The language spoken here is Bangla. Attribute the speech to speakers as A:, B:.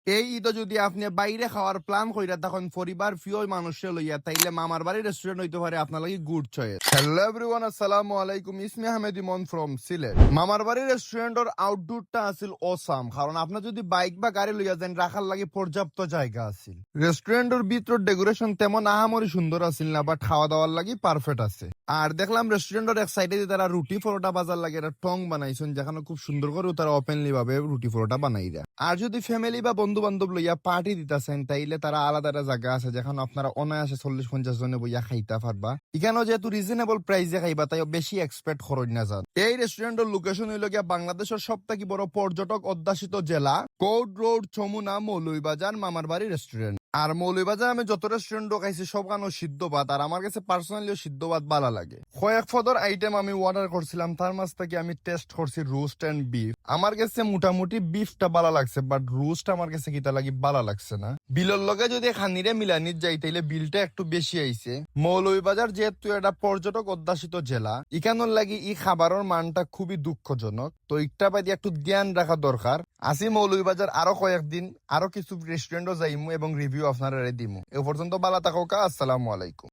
A: এই ঈদে যদি আপনি বাইরে খাওয়ার প্ল্যান কইরা তখন পরিবার প্রিয় মানুষে লইয়া তাইলে মামার বাড়ির রেস্টুরেন্ট হইতে পারে আপনার লাগি গুড চয়েস। হ্যালো এভরিওয়ান, আসসালামু আলাইকুম। ইসমি আহমেদ ইমন ফ্রম সিলেট। মামার বাড়ির রেস্টুরেন্টের আউটডোরটা আছিল অসাম, কারণ আপনার যদি বাইক বা গাড়ি লইয়া যান রাখার লাগি পর্যাপ্ত জায়গা আছিল। রেস্টুরেন্টের ভিতর ডেকোরেশন তেমন আহামরি সুন্দর আছিল না, বাট খাওয়া দাওয়ার লাগি পারফেক্ট আছে। আর দেখলাম রেস্টুরেন্টের এক সাইডে তারা রুটি পরোটা বাজার লাগে একটা টং বানাইছেন, যেখানে খুব সুন্দর করে তারা ওপেনলি ভাবে রুটি পরোটা বানাই দেয়। আর যদি ফ্যামিলি বা বন্ধু বান্ধব লইয়া পার্টি দিতেছেন তাইলে তারা আলাদা একটা জায়গা আছে যেখানে আপনারা অনায়াসে 40-50 জনে বইয়া খাইতে পারবা। এখানেও যেহেতু রিজনেবল প্রাইসে খাইবা তাই বেশি এক্সপেক্ট খরচ না যান। এই রেস্টুরেন্টের লোকেশন হইল গিয়া বাংলাদেশের সব থেকে বড় পর্যটক অধ্যাসিত জেলা কোর্ট রোড, চমুনা, মৌলভীবাজার মামার বাড়ি রেস্টুরেন্ট। আর মৌলভীবাজার আমি যত রেস্টুরেন্ট খাইছি সব কানো সিদ্ধ ভাত, আর আমার কাছে পার্সোনালি সিদ্ধ ভাত ভালো লাগে। কয়েক পদের আইটেম আমি অর্ডার করছিলাম, তার মাঝ থেকে আমি টেস্ট করছি রোস্ট এন্ড বিফ। আমার কাছে মোটামুটি বিফটা ভালো লাগছে, বাট রোস্ট আমার কাছে কিতা লাগি ভালো লাগছে না। বিলের লগে যদি খানিরে মিলানিত যাই তাইলে বিলটা একটু বেশি আইছে। মৌলভীবাজার যেহেতু এটা পর্যটক অধ্যাসিত জেলা, ইকানোর লাগি ই খাবারের মানটা খুবই দুঃখজনক। তো একটা বাদি একটু জ্ঞান রাখা দরকার। আসি মৌলভীবাজার আরো কয়েকদিন, আরো কিছু রেস্টুরেন্টও যাইমু এবং রিভিউ আপনারা দিমু। এ পর্যন্ত ভালো থাকো, আসসালামু আলাইকুম।